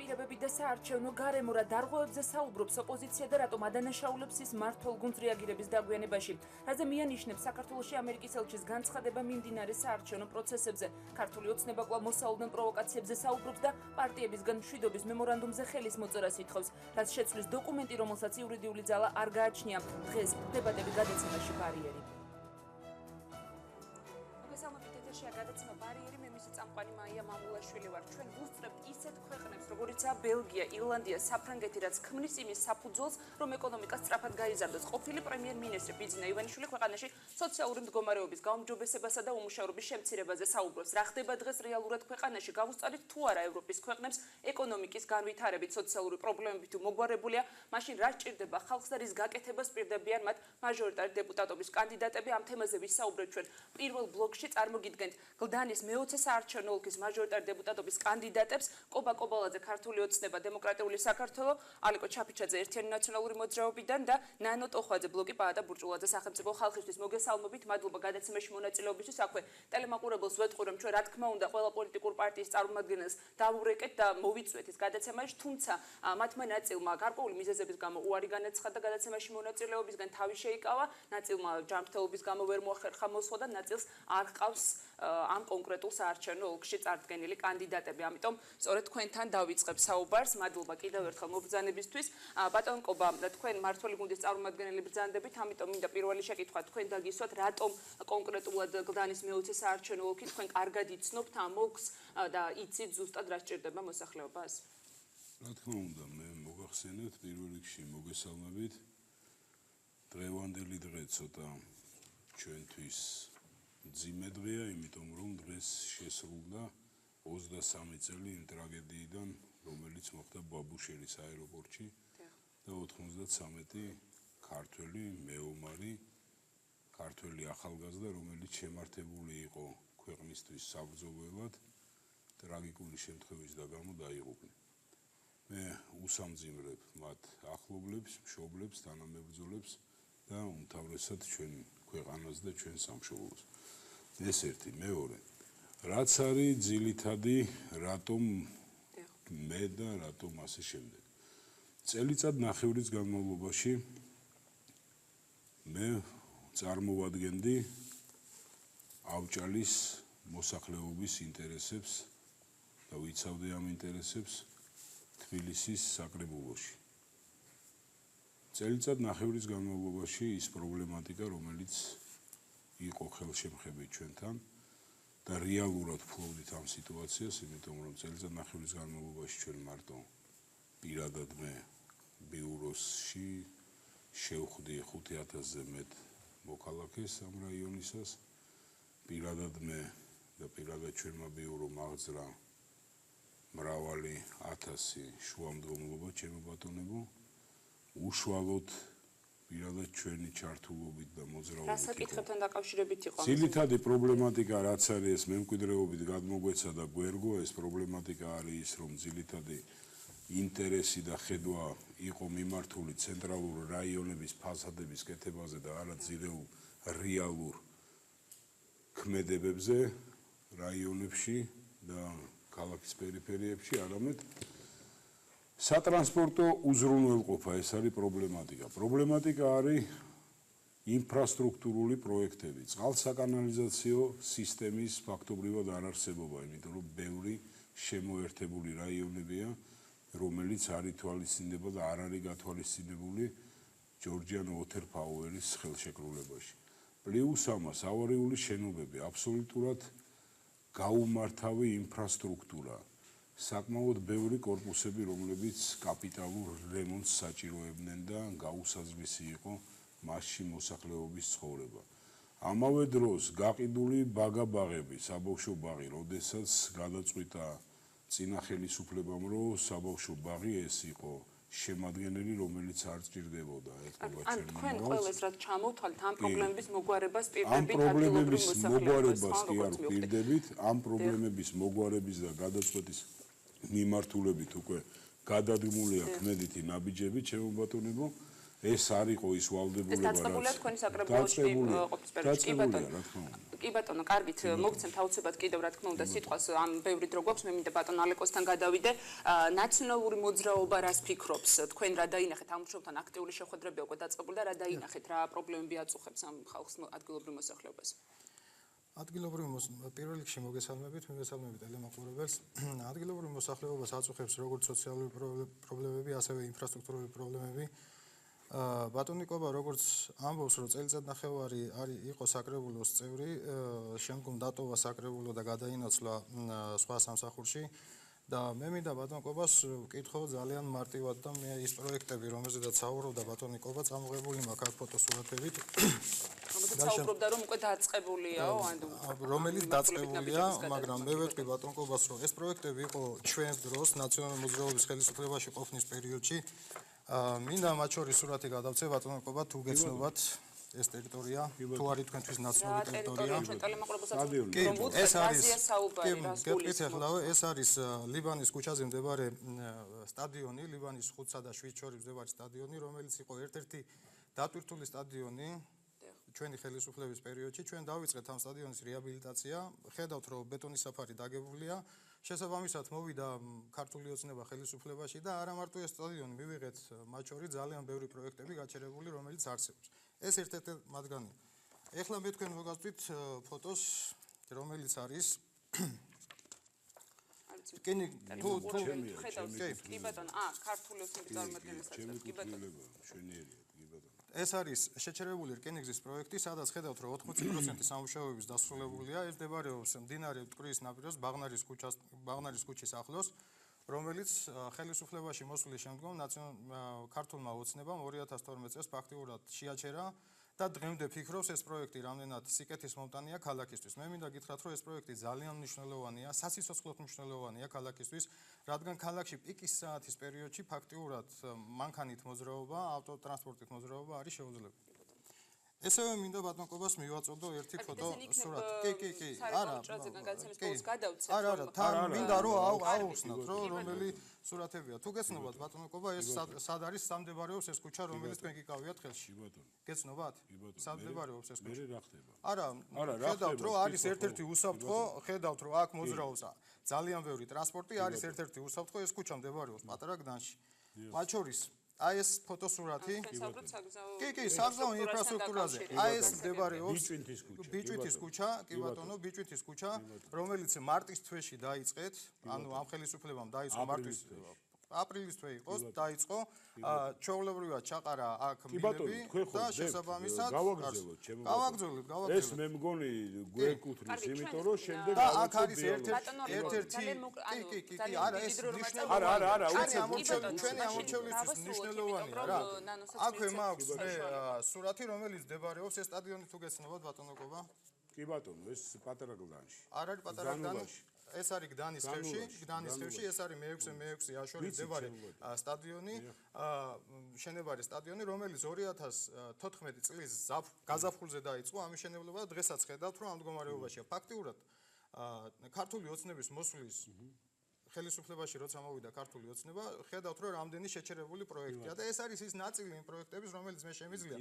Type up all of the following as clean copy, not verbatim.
პირებები და საარჩევნო გარემო რა დარღვევებზე საუბრობს ოპოზიცია და რატომ ადანაშაულებს ის მმართველ გუნდს რეაგირების დაგვიანებაში. რაზე მიანიშნებს საქართველოში ამერიკის ელჩის განცხადება მიმდინარე საარჩევნო პროცესებზე. ქართული ოცნება კვლავ მოსაუბრენ პროვოკაციებზე საუბრობს და პარტიებისგან მშვიდობის მემორანდუმზე ხელის მოწერას ითხოვს. რაც შეცვლის დოკუმენტი, რომელსაც იურიდიული ძალა არ გააჩნია. დღეს დებატები გადაცემაში ბარიერი. გადაცემა ბარიერი მე მისი წამყვანი მაია მამულაშვილი ვარ. ჩვენ ვუსწრებთ ისეთ ქვეყნებს, როგორიცაა ბელგია, ირლანდია, საფრანგეთი, რაც ქმნის იმის საფუძველს, რომ ეკონომიკა სწრაფად გაიზარდოს. ყოფილი პრემიერ-მინისტრი ბიძინა ივანიშვილი ქვეყანაში სოციალური მდგომარეობის გაუმჯობესებასა და უმუშევრობის შემცირებაზე საუბრობს. რა ხდება დღეს რეალურად ქვეყანაში? გავუსწარით თუ არა ევროპის ქვეყნებს ეკონომიკის განვითარებით, სოციალური პრობლემები თუ მოგვარებულია, მაშინ რა სჭირდება ხალხს და რის გაკეთებას პირდებიან მათ მაჟორიტარი დეპუტატობის კანდიდატები? ამ თემაზე ვისაუბრებთ ჩვენ პირველ ბლოკში. წარმოგიდგენთ გლდანის მეოცე საარჩევნო ოლქის მაჟორიტარი დეპუტატობის კანდიდატებს კობა კობალაძე, ქართული ოცნება, დემოკრატიული საქართველო, ალიკო ჩაფიჩაძე, ერთიანი ნაციონალური მოძრაობიდან და ნანო ტოხვაძე, ბლოკი პაატა ბურჭულაძე, სახელმწიფო ხალხისთვის. მოგესალმებით, მადლობა გადაცემაში მონაწილეობისთვის. აქვე ტელემაყურებელს ვეტყვი, რომ ჩვენ რა თქმა უნდა ყველა პოლიტიკური პარტიის წარმომადგენელს დავურეკეთ და მოვიწვეთ ეს გადაცემაში, თუმცა მათმა ნაწილმა გარკვეული მიზეზების გამო უარი განაცხადა გადაცემაში მონაწილეობისგან, თავი შეიკავა, ნაწილმა ჯანმრთელობის გამო ვერ მოახერხა მოსვლა და ნაწილს არ ჰყავს ამ კონკრეტულ საარჩევნო ოლქში წარდგენილი კანდიდატები. ამიტომ სწორედ თქვენთან დავიწყებ საუბარს. მადლობა კიდევ ერთხელ მობრძანებისთვის. ბატონ კობა, თქვენ მმართველი გუნდის წარმომადგენელი ბრძანდებით, ამიტომ მინდა პირველი შეკითხვა თქვენ დაგისვათ, რატომ კონკრეტულად გლდანის მეოცე საარჩევნო ოლქი თქვენ კარგად იცნობთ ამ ოლქს და იცით ზუსტად რა სჭირდება მოსახლეობას? რა თქმა უნდა, მე მოგახსენებთ პირველ რიგში მოგესალმებით. დღევანდელი დღე ცოტა ჩვენთვის მძიმე დღეა, იმიტომ რომ დღეს შესრულდა 23 წელი იმ ტრაგედიიდან, რომელიც მოხდა ბაბუშერის აეროპორტში და 93 ქართველი მეომარი, ქართველი ახალგაზრდა, რომელიც შემართებული იყო ქვეყნისთვის საბრძოლველად, ტრაგიკული შემთხვევის და გამო დაიღუპნენ. მე უსამძიმრებ მათ ახლობლებს, მშობლებს, თანამებრძოლებს და უმთავრესად ჩვენ ქვეყანას და ჩვენ სამშობლოს. ეს ერთი, მეორე. რაც არის ძირითადი, რატომ მე და რატომ ასე შემდეგ. წელიწად ნახევრის განმავლობაში მე წარმოვადგენდი ავჭალის მოსახლეობის ინტერესებს და ვიცავდი ამ ინტერესებს თბილისის საკრებულოში. წელიწად ნახევრის განმავლობაში ის პრობლემატიკა, რომელიც იყო ხელშემხები ჩვენთან და რეალურად ფლობდით ამ სიტუაციას, იმიტომ რომ წელიწად ნახევრის განმავლობაში ჩვენ მარტო პირადად მე ბიუროში შევხვდი 5000-ზე მეტ მოქალაქეს ამ რაიონისას, პირადად მე და პირადად ჩვენმა ბიურომ აღძრა მრავალი ათასი შუამდგომლობა, ჩემო ბატონებო, უშუალოდ პირადად ჩვენი ჩართულობით და მოძრაობით. რა საკითხებთან დაკავშირებით იყო? ძირითადი პრობლემატიკა რაც არის, ეს მემკვიდრეობით გადმოგვეცა და გვერგო, ეს პრობლემატიკა არის ის, რომ ძირითადი ინტერესი და ხედვა იყო მიმართული ცენტრალურ რაიონების ფასადების კეთებაზე და არა ძირეულ რეალურ ქმედებებზე რაიონებში და ქალაქის პერიფერიებში, არამედ სატრანსპორტო უზრუნველყოფა, ეს არის პრობლემატიკა. პრობლემატიკა არის ინფრასტრუქტურული პროექტები, წყალსაკანალიზაციო სისტემის ფაქტობრივად არ არსებობა, იმიტომ რომ ბევრი შემოერთებული რაიონებია, რომელიც არ ითვალისწინდება და არ არის გათვალისწინებული ჯორჯიან უოთერ პაუერის ხელშეკრულებაში. პლუს ამას ავარიული შენობები, აბსოლუტურად გაუმართავი ინფრასტრუქტურა, საკმაოდ ბევრი კორპუსები, რომლებიც კაპიტალურ რემონტს საჭიროებდნენ და გაუსაზღვრისი იყო მასში მოსახლეობის ცხოვრება. ამავე დროს გაყიდული ბაგა-ბაღები, საბავშვო ბაღი, როდესაც გადაწყვიტა წინა ხელისუფლებამ, რომ საბავშვო ბაღი ეს იყო შემადგენელი, რომელიც არ სჭირდებოდა ეთყობა ჩვენ თქვენ ყველას რაც ჩამოვთვალთ ამ პრობლემების მოგვარებას პირდებით, ამ პრობლემების მოგვარებას კი არ პირდებით, ამ პრობლემების მოგვარების და გადაწყვეტის მიმართულებით უკვე გადადგმულია ქმედითი ნაბიჯები, ჩემო ბატონებო, ეს არ იყო ის ვალდებულება, ეს დაწყებულია თქვენი საკრებულოში ყოფნის პერიოდში. კი ბატონო, კარგით, მოგცემთ აუცილებლად კიდევ რა თქმა უნდა სიტყვას ამ ბევრი დრო გვაქვს, მე მინდა ბატონ ალეკოსთან გადავიდე. ნაციონალური მოძრაობა რას ფიქრობს? თქვენ რა დაინახეთ ამ მუშაობთან აქტიური შეხვედრები უკვე დაწყებული და რა დაინახეთ, რა პრობლემები აწუხებს ამ ხალხს ადგილობრივ მოსახლეობას? ადგილობრივ პირველ რიგში მოგესალმებით, მივესალმებით ტელემოყურებელს. ადგილობრივ მოსახლეობას აწუხებს როგორც სოციალური პრობლემები, ასევე ინფრასტრუქტურული პრობლემები. ბატონი კობა როგორც ამბობს, რომ წელიწადნახევარი იყო საკრებულოს წევრი, შემდგომ დატოვა საკრებულო და გადაინაცვლა სხვა სამსახურში და მე მინდა ბატონ კობას ვკითხო ძალიან მარტივად და მე ის პროექტები, რომელზედაც საუბრობდა ბატონი კობა, წამოღებული მაქვს აქ ფოტოსურათებით. რომელზეც საუბრობდა, რომ უკვე დაწყებულიაო, რომელიც დაწყებულია, მაგრამ მე ვეთქვი ბატონ კობას, რომ ეს პროექტები იყო ჩვენს დროს ნაციონალური მოძრაობის ხელისუფლებაში ყოფნის პერიოდში. მინდა მათ შორის სურათი გადავწე ბატონო კობა, თუ გეცნობათ ეს ტერიტორია, თუ არის თქვენთვის ნაცნობი ტერიტორია. ეს არის ეს არის ლიბანის ქუჩაზე მდებარე სტადიონი, ლიბანის 5-სა და 7 შორის მდებარე სტადიონი, რომელიც იყო ერთ-ერთი დატვირთული სტადიონი ჩვენი ხელისუფლების პერიოდში. ჩვენ დავიწყეთ ამ სტადიონის რეაბილიტაცია. ხედავთ, რომ ბეტონის საფარი დაგებულია. შესაბამისად მოვიდა ქართული ოცნება ხელისუფლებაში და არა მარტო ეს სტადიონი მივიღეთ, მათ შორის ძალიან ბევრი პროექტები გაჩერებული, რომელიც არსებობს. ეს ერთ-ერთი მათგანია. ეხლა მე თქვენ მოგაწვით ფოტოს, რომელიც არის კენი თუ კი ბატონო, ქართული ოცნების წარმომადგენელსაც კი ბატონო. ეს არის შეჩერებული რკინიგზის პროექტი, სადაც ხედავთ, რომ 80% სამუშაოების დასრულებულია. ეს მდებარეობს მდინარე მტკვრის ნაპირას, ბაღნარის ქუჩის ახლოს, რომელიც ხელისუფლებაში მოსვლის შემდგომ ქართულმა ოცნებამ 2012 წელს ფაქტიურად შეაჩერა და დღემდე ფიქრობს ეს პროექტი რამდენად სიკეთის მომტანია ქალაქისთვის. მე მინდა გითხრათ, რომ ეს პროექტი ძალიან მნიშვნელოვანია, სასიცოცხლოდ მნიშვნელოვანია ქალაქისთვის, რადგან ქალაქში პიკის საათის პერიოდში ფაქტიურად მანქანით მოძრაობა, ავტოტრანსპორტით მოძრაობა არის შეუძლებელი. ესევე მინდა ბატონ კობას მივაწოდო ერთი ფოტო სურათი. კი. არა, თან მინდა რომ აუხსნათ, რომ რომელი სურათებია. თუ გეცნობათ ბატონ კობა, ეს სად არის, სად მდებარეობს ეს ქუჩა, რომელიც თქვენ გიკავიათ ხელში? გეცნობათ? სად მდებარეობს ეს ქუჩა? არა, ხედავთ, რომ არის ერთ-ერთი უსაფრთხო, ხედავთ, რომ აქ მოძრაობს ძალიან ბევრი ტრანსპორტი, არის ერთ-ერთი უსაფრთხო, ეს ქუჩა მდებარეობს პატარა გდანში. მათ შორის აი ეს ფოტოსურათი. კი, საგზაო ინფრასტრუქტურაზე. აი ეს მდებარეობს ბიჭვინთის ქუჩა, კი ბატონო, ბიჭვინთის ქუჩა, რომელიც მარტის თვეში დაიწყეთ, ანუ ამ ხელისუფლებამ დაიწყო მარტის აპრილის თვე იყო, დაიწყო, ჩვეულებრივად ჩაყარა აქ მილები და შესაბამისად გავაგრძელებთ. ეს მე მგონი გვეკუთვნის, იმიტომ რომ შემდეგ აქ არის ერთ-ერთი კი, არა, ეს არა, ჩვენი ამორჩევლისთვის მნიშვნელოვანია რა. აქვე მაქვს მე სურათი, რომელიც მდებარეობს ეს სტადიონი, თუ გეცნობათ ბატონო კობა. კი ბატონო, ეს პატარა გდანში. არ არის პატარა გდანი. ეს არის გდანის ხევში, ეს არის მე-6 აშორის მდებარე სტადიონი, შენებარი სტადიონი, რომელიც 2014 წლის გაზაფხულზე დაიწყო ამის მშენებლობა და დღესაც ხედავთ, რომ ამ მდგომარეობაშია. ფაქტიურად ქართული ოცნების მოსვლის ხელისუფლებაში როცა მოვიდა ქართული ოცნება, ხედავთ, რომ რამდენი შეჩერებული პროექტია და ეს არის ის ნაწილი იმ პროექტების, რომელიც მე შემიძლია.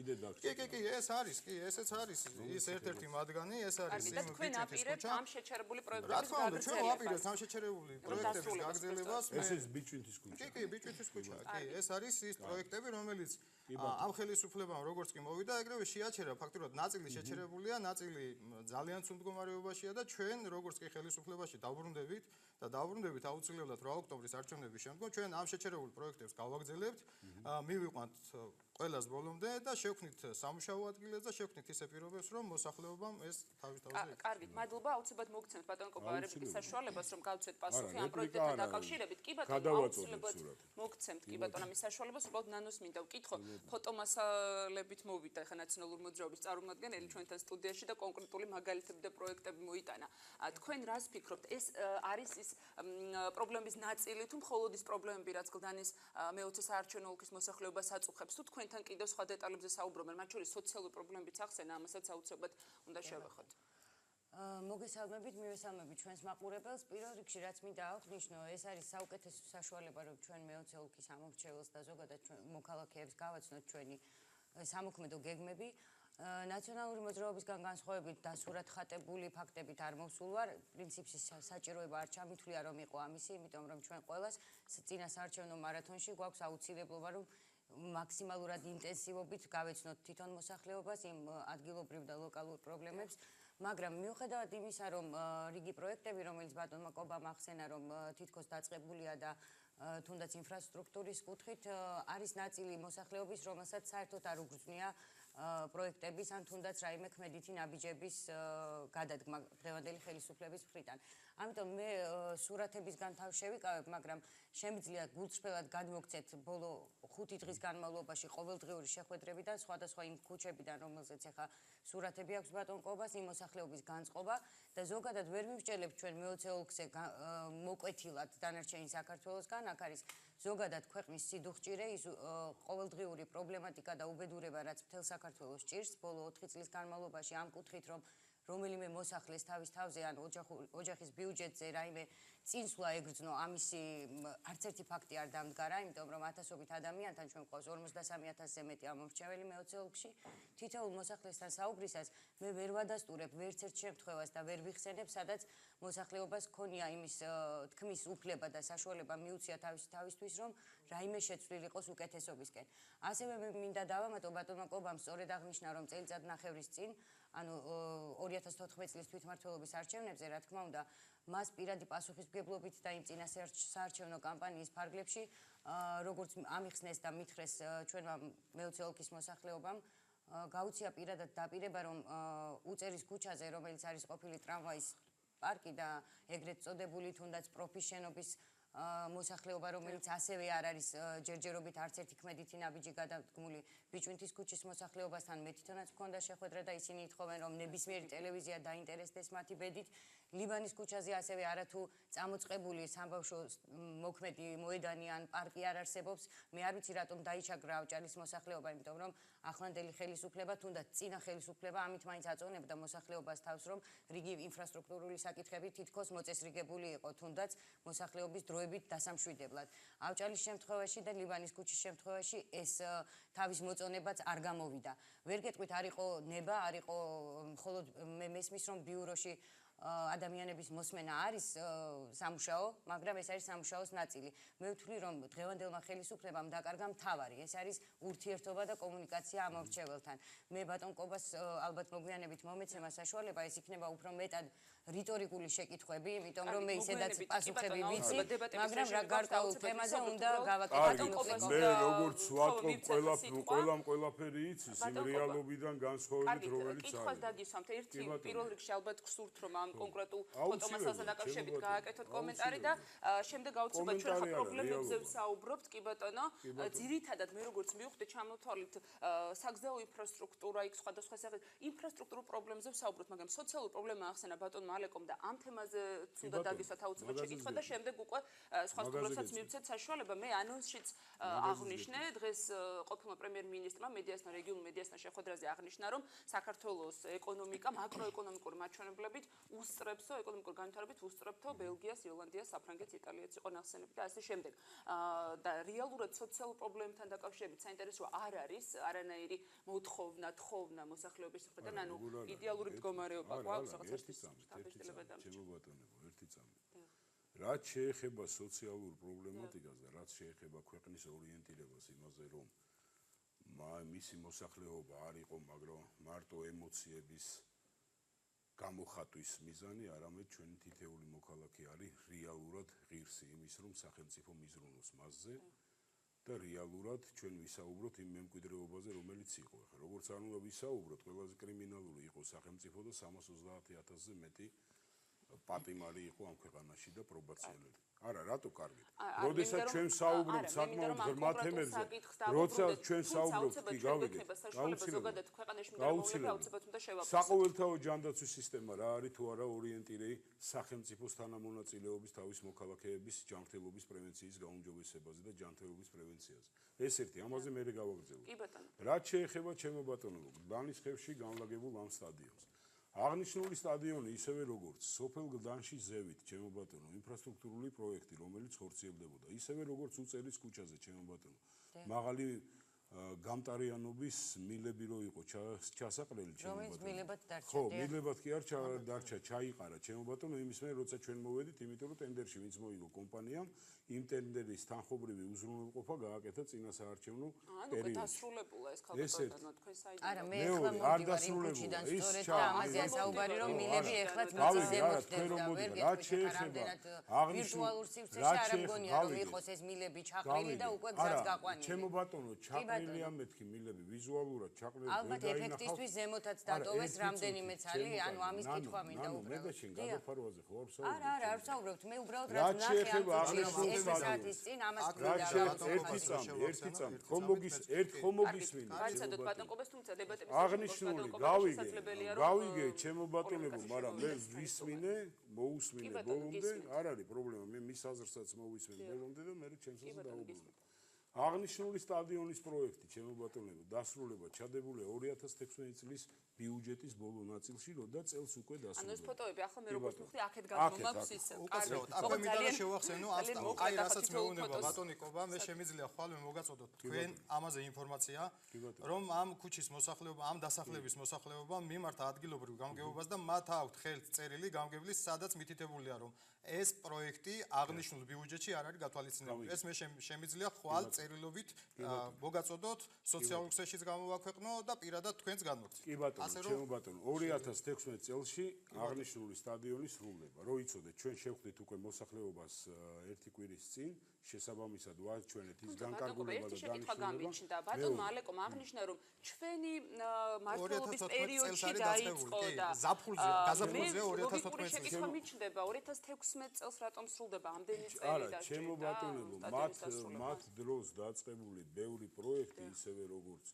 კი, ეს არის, ესეც არის ის ერთ-ერთი მათგანი, ეს არის იმ თქვენ აპირებთ ამ შეჩერებული პროექტების გაგრძელებას. ჩვენ ვაპირებთ ამ შეჩერებული პროექტების გაგრძელებას. ეს ის ბიჭვინთის ქუჩა. კი, ბიჭვინთის ქუჩა. კი, ეს არის ის პროექტები, რომელიც ამ ხელისუფლებამ როგორც კი მოვიდა, ეგრევე შეაჩერა ფაქტურად ნაწილი შეჩერებულია, ნაწილი ძალიან ცუდ მდგომარეობაშია და ჩვენ როგორც კი ხელისუფლებაში დავბრუნდებით აუცილებლად 8 ოქტომბრის არჩევნების შემდგომ ჩვენ ამ შეჩერებულ პროექტებს გავაგრძელებთ, მივიყვანთ ყველას ბოლომდე და შევქმნით სამუშაო ადგილებს და შევქმნით ისე პირობებს, რომ მოსახლეობამ ეს თავის თავზე კარგით, მადლობა, აუცილებლად მოგცემთ ბატონ კობა რეპლიკის საშუალებას, რომ გავცეთ პასუხი ამ პროექტებთან დაკავშირებით. კი ბატონო, აუცილებლად მოგცემთ კი ბატონო ამის საშუალებას, უბრალოდ ნანოს მინდა ვკითხო, ფოტომასალებით მოვიდა ხა ნაციონალური მოძრაობის წარმომადგენელი ჩვენთან სტუდიაში და კონკრეტული მაგალითები და პროექტები მოიტანა. თქვენ რას ფიქრობთ, ეს არის ის პრობლემის ნაწილი თუ მხოლოდ ის პრობლემები, რაც გლდანის მე-20 საარჩევნო ოლქის მოსახლეობას აწუხებს, თუ თქვენთან კიდევ სხვა დეტალებზე საუბრობენ, მათ შორის სოციალური პრობლემებიც ახსენა, ამასაც აუცილებლად უნდა შევეხოთ. მოგესალმებით, მივესალმებით ჩვენს მაყურებელს. პირველ რიგში რაც მინდა აღვნიშნო, ეს არის საუკეთესო საშუალება, რომ ჩვენ მეოცე ოლქის ამორჩეველს და ზოგადად მოქალაქეებს გავაცნოთ ჩვენი სამოქმედო გეგმები. ნაციონალური მოძრაობისგან განსხვავებით დასურათხატებული ფაქტებით არ მოვსულ ვარ. პრინციპში საჭიროება არ ჩამითვლია რომ იყო ამისი, იმიტომ რომ ჩვენ ყველას წინა საარჩევნო მარათონში გვაქვს აუცილებლობა რომ მაქსიმალურად ინტენსივობით გავეცნოთ თვითონ მოსახლეობას იმ ადგილობრივ და ლოკალურ პრობლემებს. მაგრამ მიუხედავად იმისა, რომ რიგი პროექტები, რომელიც ბატონმა კობამ ახსენა, რომ თითქოს დაწყებულია და თუნდაც ინფრასტრუქტურის კუთხით არის ნაწილი მოსახლეობის, რომელსაც საერთოდ არ უგრძნია პროექტების ან თუნდაც რაიმე ქმედითი ნაბიჯების გადადგმა დღევანდელი ხელისუფლების მხრიდან. ამიტომ მე სურათებისგან თავ შევიკავებ, მაგრამ შემიძლია გულწრფელად გადმოგცეთ ბოლო 5 დღის განმავლობაში ყოველდღიური შეხვედრებიდან სხვადასხვა იმ ქუჩებიდან, რომელზეც ახლა სურათები აქვს ბატონ კობას, იმ მოსახლეობის განწყობა და ზოგადად ვერ მივსჯელებ ჩვენ მეოცე ოლქზე მოკვეთილად დანარჩენი საქართველოსგან. აქ არის ზოგადად ქვეყნის სიდუხჭირე, ის ყოველდღიური პრობლემატიკა და უბედურება, რაც მთელ საქართველოს ჭირს ბოლო 4 წლის განმავლობაში ამ კუთხით, რომ რომელიმე მოსახლეს თავის თავზე ან ოჯახის ბიუჯეტზე რაიმე წინსვლა ეგრძნო, ამისი არც ერთი ფაქტი არ დამდგარა, იმიტომ რომ ათასობით ადამიანთან ჩვენ გვყავს 53,000-ზე მეტი ამორჩეველი მეოცე ოლქში. თითოეულ მოსახლესთან საუბრისას მე ვერ ვადასტურებ ვერც ერთ შემთხვევას და ვერ ვიხსენებ, სადაც მოსახლეობას ქონია იმის თქმის უფლება და საშუალება მიუცია თავისთვის, რომ რაიმე შეცვლილ იყოს უკეთესობისკენ. ასევე მე მინდა დავამატო ბატონმა კობამ სწორედ აღნიშნა, რომ წელიწადნახევრის წინ, ანუ 2014 წლის თვითმმართველობის არჩევნებზე, რა თქმა უნდა, მას პირადი პასუხისმგებლობით და იმ წინა საარჩევნო კამპანიის ფარგლებში, როგორც ამიხსნეს და მითხრეს ჩვენმა მეოცე ოლქის მოსახლეობამ, გაუწია პირადად დაპირება, რომ უწერის ქუჩაზე, რომელიც არის ყოფილი ტრამვაის პარკი და ეგრეთ წოდებული თუნდაც პროფის შენობის მოსახლეობა, რომელიც ასევე არ არის ჯერჯერობით არც ერთი ქმედითი ნაბიჯი გადადგმული ბიჭვინთის ქუჩის მოსახლეობასთან მე თვითონაც მქონდა შეხვედრა და ისინი ითხოვენ, რომ ნებისმიერი ტელევიზია დაინტერესდეს მათი ბედით. ლიბანის ქუჩაზე ასევე არათუ წამოწყებული სამბავშვო მოქმედი მოედანი ან პარკი არ არსებობს. მე არ ვიცი რატომ დაიჩაგრა ავჭალის მოსახლეობა, იმიტომ რომ ახლანდელი ხელისუფლება, თუნდაც წინა ხელისუფლება ამით მაინც აწონებდა მოსახლეობას თავს, რომ რიგი ინფრასტრუქტურული საკითხები თითქოს მოწესრიგებული იყო, თუნდაც მოსახლეობის დროებით დასამშვიდებლად. ავჭალის შემთხვევაში და ლიბანის ქუჩის შემთხვევაში ეს თავის მოწონებაც არ გამოვიდა. ვერ გეტყვით, არ იყო ნება, არ იყო მხოლოდ მე მესმის, რომ ბიუროში ადამიანების მოსმენა არის სამუშაო, მაგრამ ეს არის სამუშაოს ნაწილი. მე ვთვლი, რომ დღევანდელმა ხელისუფლებამ დაკარგა მთავარი, ეს არის ურთიერთობა და კომუნიკაცია ამორჩეველთან. მე ბატონ კობას ალბათ მოგვიანებით მომეცემა საშუალება, ეს იქნება უფრო მეტად რიტორიკული შეკითხვები, იმიტომ რომ მე ისედაც პასუხები ვიცი, მაგრამ რა გარკვეულ თემაზე უნდა გავაკეთოთ. მე როგორც ვატყობ ყველამ ყველაფერი იცის იმ რეალობიდან განსხვავებით, რომელიც არის. კითხვას დაგისვამთ, ერთი პირველ რიგში ალბათ გსურთ, რომ ამ კონკრეტულ ფოტომასალთან დაკავშირებით გააკეთოთ კომენტარი და შემდეგ გავუწევთ ჩვენ ხა პრობლემებზე ვსაუბრობთ, კი ბატონო. ძირითადად მე როგორც მივხვდი, ჩამოთვალით საგზაო ინფრასტრუქტურა, იქ სხვადასხვა სახის ინფრასტრუქტურულ პრობლემებზე ვსაუბრობთ, მაგრამ სოციალურ პრობლემა ახსენა ბატონმა ალეკომ და ამ თემაზე თუნდა დაგისვათ აუცილებლად შეკითხვა და შემდეგ უკვე სხვა სტუმრებსაც მივცეთ საშუალება. მე ანონსშიც აღვნიშნე დღეს ყოფილმა პრემიერ-მინისტრმა მედიასთან, რეგიონულ მედიასთან შეხვედრაზე აღნიშნა, რომ საქართველოს ეკონომიკა მაკროეკონომიკური მაჩვენებლებით უსწრებსო ეკონომიკური განვითარებით უსწრებთო ბელგიას, ირლანდიას, საფრანგეთს, იტალიას იყო ნახსენები და ასე შემდეგ. და რეალურად სოციალურ პრობლემებთან დაკავშირებით საინტერესოა არ არის არანაირი მოთხოვნა, თხოვნა მოსახლეობის მხრიდან, ანუ იდეალური მდგომარეობა გვაქვს რაღაცა ერთი წამი. რაც შეეხება სოციალურ პრობლემატიკას და რაც შეეხება ქვეყნის ორიენტირებას იმაზე, რომ მისი მოსახლეობა არ იყო, მაგრამ მარტო ემოციების გამოხატვის მიზანი, არამედ ჩვენი თითეული მოქალაქე არის რეალურად ღირსი იმის, რომ სახელმწიფო მიზრუნოს მასზე და რეალურად ჩვენ ვისაუბროთ იმ მემკვიდრეობაზე, რომელიც იყო. ახლა როგორც არ უნდა ვისაუბროთ, ყველაზე კრიმინალური იყო სახელმწიფო და 330,000-ზე მეტი პატიმარი იყო ამ ქვეყანაში და პრობაციელები. არა, რატო კარგით? როდესაც ჩვენ საუბრობთ საკმაოდ ღრმა თემებზე, როდესაც ჩვენ საუბრობთ, კი გავიგეთ. ზოგადად ქვეყანაში მინდა აუცილებლად უნდა შევაფასოთ. საყოველთაო ჯანდაცვის სისტემა რა არის თუ არა ორიენტირე სახელმწიფოს თანამონაწილეობის თავის მოქალაქეების ჯანმრთელობის პრევენციის გაუმჯობესებაზე და ჯანმრთელობის პრევენციაზე. ეს ერთი, ამაზე მე გავაგრძელებ. კი ბატონო. რაც შეეხება ჩემო ბატონო, დანისხევში განლაგებულ ამ სტადიონს. აღნიშნული სტადიონი ისევე როგორც სოფელ გლდანში ზევით, ჩემო ბატონო, ინფრასტრუქტურული პროექტი, რომელიც ხორციელდებოდა, ისევე როგორც უწერის ქუჩაზე, ჩემო ბატონო. მაღალი გამტარიანობის მილები რო იყო ჩასაყრელი, ჩემო რომელიც ბატონო. მილებად დარჩა. ხო, მილებად კი არ დარჩა, ჩაიყარა, ჩემო ბატონო, იმის მერე როცა ჩვენ მოვედით, იმიტომ რომ ტენდერში ვინც მოიგო კომპანიამ, იმ ტენდერის თანხობრივი უზრუნველყოფა გააკეთა წინა საარჩევნო პერიოდში. დასრულებულა ეს ქალბატონო თქვენ საიდან. არა, მე ახლა მოვდივარ იმ ქუჩიდან სწორედ და ამაზეა საუბარი, რომ მილები ეხლაც მიწის ზემოთ დებდა, ვერ გეტყვით რამდენად ვირტუალურ სივრცეში არ მგონია რომ იყოს ეს მილები ჩაყრილი და უკვე გზაც გაყვანილი. ჩემო ბატონო, ჩაყრილია მეთქი მილები, ვიზუალურად ჩაყრილი. ალბათ ეფექტისთვის ზემოთაც დატოვეს რამდენიმე ცალი, ანუ ამის კითხვა მინდა ნანო, უბრალოდ. მე და შენ გადაფარვაზე ხო არ ვსაუბრობ? არა, არ ვსაუბრობთ, მე უბრალოდ რაც ნახე ამ ქუჩაში საათის წინ ამას მინდა ერთი წამი ხომ მოგისმინე განცადოთ ბატონყობას, თუმცა დებატების აღნიშნული გავიგე ჩემო ბატონებო, მაგრამ მე ვისმინე, მოусმინე ბოლომდე, არ არის პრობლემა, მე მის აზრსაც მოვისმენ ბოლომდე და მე ჩემსაც დავუბრუნებ. აღნიშნული სტადიონის პროექტი, ჩემო ბატონებო, დასრულება ჩადებულია 2016 წლის ბიუჯეტის ბოლო ნაწილში, როდა წელს უკვე დასრულდა. ანუ ეს ფოტოები ახლა მე როგორც ვხვდი, აქეთ გადმომაქვს ის. უკაცრავად, აქ მე მინდა შევახსენო, აი რასაც მეუბნება ბატონი კობა, მე შემიძლია ხვალ მე მოგაწოდოთ თქვენ ამაზე ინფორმაცია, რომ ამ ქუჩის მოსახლეობა, ამ დასახლების მოსახლეობა მიმართა ადგილობრივ გამგეობას და მათ აქვთ ხელთ წერილი გამგებლის, სადაც მითითებულია, რომ ეს პროექტი აღნიშნულ ბიუჯეტში არ არის გათვალისწინებული. ეს მე შემიძლია ხვალ წერილობით მოგაწოდოთ, სოციალურ ქსელშიც გამოვაქვეყნო და პირადად თქვენს განმოგცეთ. კი ბატონო, ჩემო ბატონო, 2016 წელში აღნიშნული სტადიონი სრულდება. რო იცოდეთ, ჩვენ შევხვდით უკვე მოსახლეობას ერთი კვირის წინ, შესაბამისად ვაჩვენეთ ის განკარგულება და დანიშნულება. ბატონმა ალეკომ აღნიშნა, რომ ჩვენი მმართველობის პერიოდში დაიწყო და გაზაფხულზე 2014 წელს მიჩნდება 2016 წელს რატომ სრულდება ამდენი წელი და ჩემო ბატონებო, მათ დროს დაწყებული ბევრი პროექტი, ისევე როგორც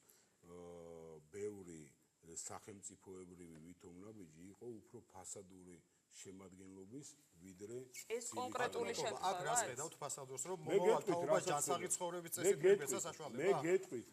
ბევრი სახელმწიფოებრივი ვითომნაბიჯი იყო უფრო ფასადური შემადგენლობის ვიდრე ეს კონკრეტული შემთხვევა. აქ რას ხედავთ ფასადურს, რომ მოვალთაობა ჯანსაღი ცხოვრების წესით მიბეცა საშუალება.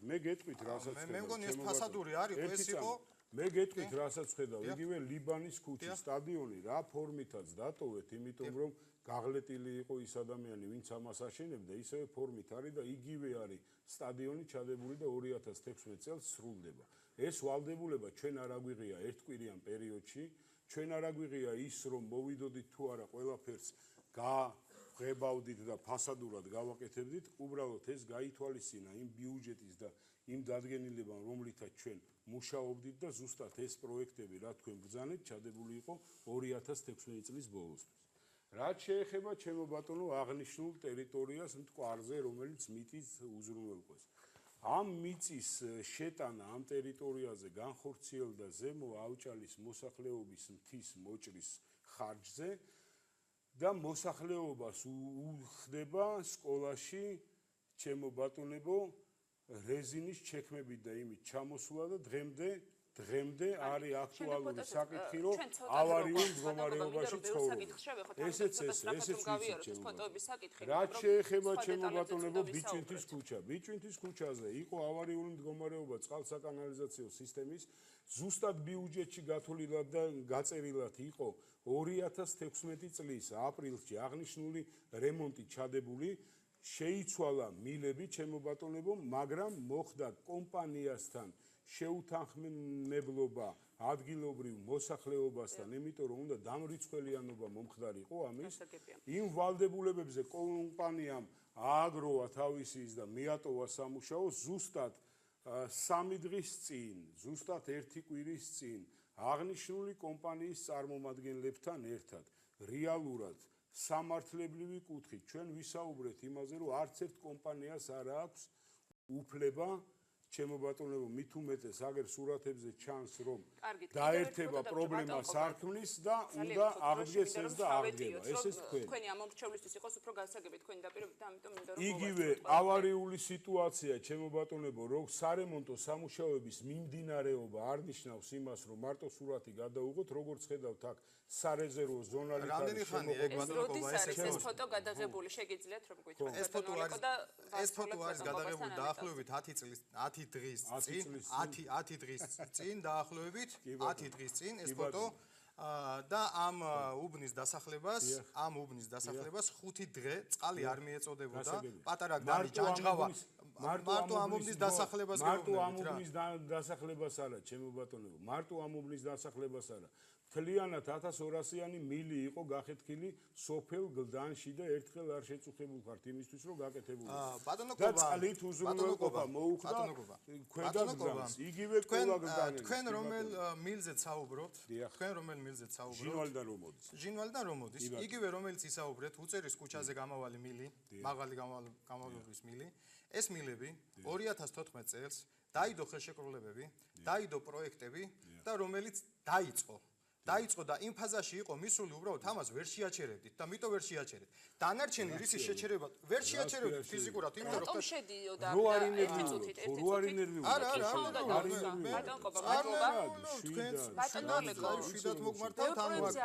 მე გეტყვით რასაც ხედავ. მე მგონი ეს ფასადური არის, ეს იყო მე გეტყვით რასაც ხედავ, იგივე ლიბანის ქუჩის სტადიონი რა ფორმითაც დატოვეთ, იმიტომ რომ გაღლეტილი იყო ის ადამიანი, ვინც ამას აშენებდა, ისევე ფორმით არის და იგივე არის სტადიონი ჩადებული და 2016 წელს სრულდება. ეს ვალდებულება ჩვენ არ აგვიღია ერთკვირიან პერიოდში, ჩვენ არ აგვიღია ის, რომ მოვიდოდით თუ არა ყველაფერს გავღებავდით და ფასადურად გავაკეთებდით, უბრალოდ ეს გაითვალისწინა იმ ბიუჯეტის და იმ დადგენილებამ, რომლითაც ჩვენ მუშაობდით და ზუსტად ეს პროექტები, რა თქვენ ბრძანეთ, ჩადებული იყო 2016 წლის ბოლოსთვის. რაც შეეხება ჩემო ბატონო აღნიშნულ ტერიტორიას მტკვარზე, რომელიც მიწის უზრუნველყოფს. ამ მიწის შეტანა ამ ტერიტორიაზე განხორციელდა ზემო ავჭალის მოსახლეობის მთის მოჭრის ხარჯზე და მოსახლეობას უხდება სკოლაში, ჩემო ბატონებო, რეზინის ჩექმებით და იმით ჩამოსულა და დღემდე არის აქტუალური საკითხი, რომ ავარიულ მდგომარეობაში ცხოვრობენ. ესეც რაც შეეხება ჩემო ბატონებო ბიჭვინთის ქუჩა. ბიჭვინთის ქუჩაზე იყო ავარიული მდგომარეობა წყალსაკანალიზაციო სისტემის, ზუსტად ბიუჯეტში გათვლილად და გაწერილად იყო 2016 წლის აპრილში აღნიშნული რემონტი ჩადებული, შეიცვალა მილები ჩემო ბატონებო, მაგრამ მოხდა კომპანიასთან შეუთანხმებლობა ადგილობრივ მოსახლეობასთან, იმიტომ რომ უნდა დამრიცხველიანობა მომხდარიყო ამის. იმ ვალდებულებებზე კომპანიამ ააგროვა თავისი ის და მიატოვა სამუშაო ზუსტად 3 დღის წინ, ზუსტად 1 კვირის წინ აღნიშნული კომპანიის წარმომადგენლებთან ერთად რეალურად სამართლებრივი კუთხით ჩვენ ვისაუბრეთ იმაზე, რომ არც ერთ კომპანიას არ აქვს უფლება, ჩემო ბატონებო, მით უმეტეს აგერ სურათებზე ჩანს, რომ დაერთება პრობლემას არქმნის და უნდა აღდგეს ეს და აღდგება. ესეც თქვენი ამ მომრჩევლისთვის იყოს უფრო გასაგები თქვენი დაპირებებით და ამიტომ მინდა რომ იგივე ავარიული სიტუაცია, ჩემო ბატონებო, რომ სარემონტო სამუშაოების მიმდინარეობა არ ნიშნავს იმას, რომ მარტო სურათი გადაუღოთ, როგორც ხედავთ აქ სარეზერვო ზონალი რამდენი ხანია ეგ ბატონობა ეს ფოტო გადაღებული, შეგიძლიათ რომ გითხრათ ეს ფოტო არის გადაღებული დაახლოებით 10 10 დღის წინ დაახლოებით 10 დღის წინ ეს ფოტო და ამ უბნის დასახლებას 5 დღე წყალი არ მიეწოდებოდა პატარა გზანი ჯანჯღავა მარტო ამ უბნის დასახლებას მარტო ამ უბნის დასახლებას არა ჩემო ბატონო მარტო ამ უბნის დასახლებას არა მთლიანად 1200-იანი მილი იყო გახეთქილი სოფელ გლდანში და ერთხელ არ შეწუხებულ ხართ იმისთვის რომ გაკეთებული და წყლით უზრუნველყოფა მოუხდა ქვედა გლდანს იგივე ყოლა გლდანი თქვენ რომელ მილზეც საუბრობთ ჟინვალიდან რომ მოდის იგივე რომელიც ისაუბრეთ უწერის ქუჩაზე გამავალი მილი მაღალი გამავლობის მილი ეს მილები 2014 წელს დაიდო ხელშეკრულებები დაიდო პროექტები და რომელიც დაიწყო და იმ ფაზაში იყო მისული უბრალოდ ამას ვერ შეაჩერებდით და მიტო ვერ შეაჩერეთ. დანარჩენი რისის შეჩერება ვერ შეაჩერებდით ფიზიკურად, იმიტომ რომ შედიოდა ერთი წუთით. არა, შვიდად მოგმართავთ ამ ვაკს.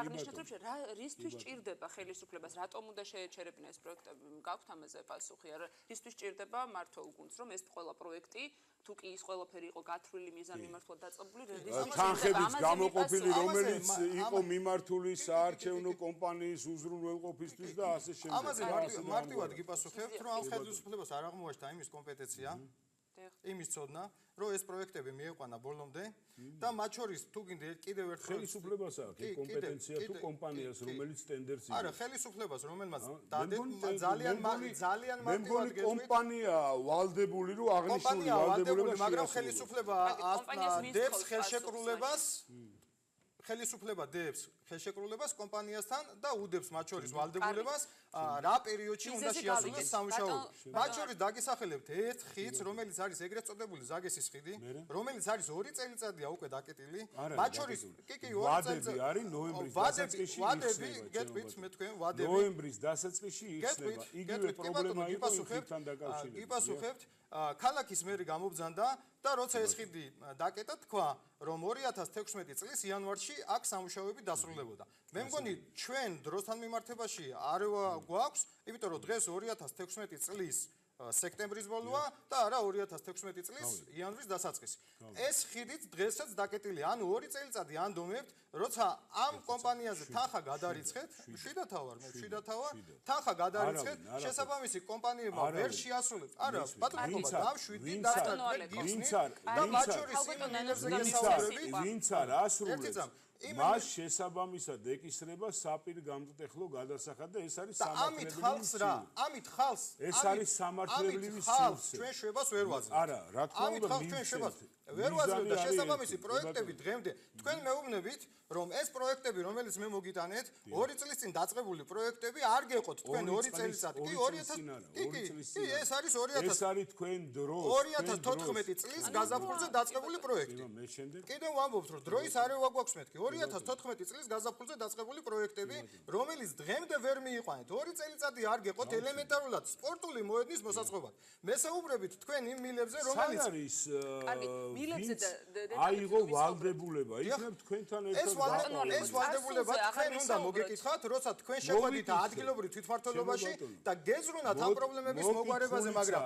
რისთვის ჭირდება ხელისუფლებას, რატომ უნდა შეეჩერებინა ეს პროექტები? გაქვთ ამაზე პასუხი? არა, რისთვის ჭირდება მართო უგუნს, რომ ეს ყველა პროექტი თუ კი ის ყველაფერი იყო გათვლილი მიზანმიმართულად დაწყებული, თანხებით გამოყოფილი, რომელიც იყო მიმართული საარჩევნო კომპანიის უზრუნველყოფისთვის და ასე შემდეგ. ამაზე მარტივად გიპასუხებთ, რომ ამ ხელისუფლებას არ აღმოაჩნდა იმის კომპეტენცია, იმის ცოდნა, რომ ეს პროექტები მieყვანა ბოლომდე და მათ შორის თუ გინდა კიდევ ერთხელ ხელისუფლებას აქვს კომპეტენცია თუ კომპანიას, რომელიც ტენდერს იღებს. არა, ხელისუფლებას, რომელმაც ძალიან მარტივად კომპანია ვალდებული, რომ აღნიშნული ვალდებულება, მაგრამ ხელისუფლება დებს ხელშეკრულებას კომპანიასთან და უდებს მათ შორის ვალდებულებას რა პერიოდში უნდა შეასრულოს სამუშაოები. მათ შორის დაგესახელებთ ერთ ხიდს, რომელიც არის ეგრეთ წოდებული ზაგესის ხიდი, რომელიც არის 2 წელიწადია უკვე დაკეტილი. მათ შორის კი 2 წელიწადი არის ნოემბრის დასაწყისში გეტყვით მე თქვენ ვადები ნოემბრის დასაწყისში იხსნება. იგივე პრობლემა იყო ხიდთან დაკავშირებით. გიპასუხებთ ქალაქის მერი გამობძანდა და როცა ეს ხიდი დაკეტა თქვა რომ 2016 წლის იანვარში აქ სამუშაოები დასრულდებოდა. მე მგონი ჩვენ დროსთან მიმართებაში არ გვაქვს, იმიტომ რომ დღეს 2016 წლის სექტემბრის ბოლოა და არა 2016 წლის იანვრის დასაწყისი. ეს ხიდიც დღესაც დაკეტილია, ანუ 2 წელიწადი ანდომებთ, როცა ამ კომპანიაზე თანხა გადარიცხეთ, თანხა გადარიცხეთ, შესაბამისი კომპანიებმა ვერ შეასრულეს. არა, ბატონობა, დავშვიდი და გიხსნით და მათ შორის იმ ნელებზე გესაუბრები, ვინც არ ასრულებს მას შესაბამისად ეკისრება საპირ გამწეხლო გადასახად და ეს არის ეს არის სამართლებრივი სივრცე. ჩვენ შვებას ვერ ვაძლევთ. არა, რა თქმა უნდა, ვერ ვაძლევთ და შესაბამისი პროექტები დღემდე თქვენ მეუბნებით, რომ ეს პროექტები, რომელიც მე მოგიტანეთ, 2 წლის წინ დაწყებული პროექტები არ გეყოთ თქვენ 2 წელიწადი. კი 2000 ეს არის 2000 ეს არის თქვენ დრო 2014 წლის გაზაფხულზე დაწყებული პროექტი. კიდევ ვამბობთ, რომ დროის არევა გვაქვს მეთქი. 2014 წლის გაზაფხულზე დაწყებული პროექტები, რომელიც დღემდე ვერ მიიყვანეთ. 2 წელიწადი არ გეყოთ ელემენტარულად სპორტული მოედნის მოსაწყობად. მესაუბრებით თქვენ იმ მილებზე, რომელიც არის აიღო ვალდებულება. იქნებ თქვენთან ერთად ეს ვალდებულება თქვენ უნდა მოგეკითხათ, როცა თქვენ შეგვედით ადგილობრივ თვითმმართველობაში და გეზრუნათ ამ პრობლემების მოგვარებაზე, მაგრამ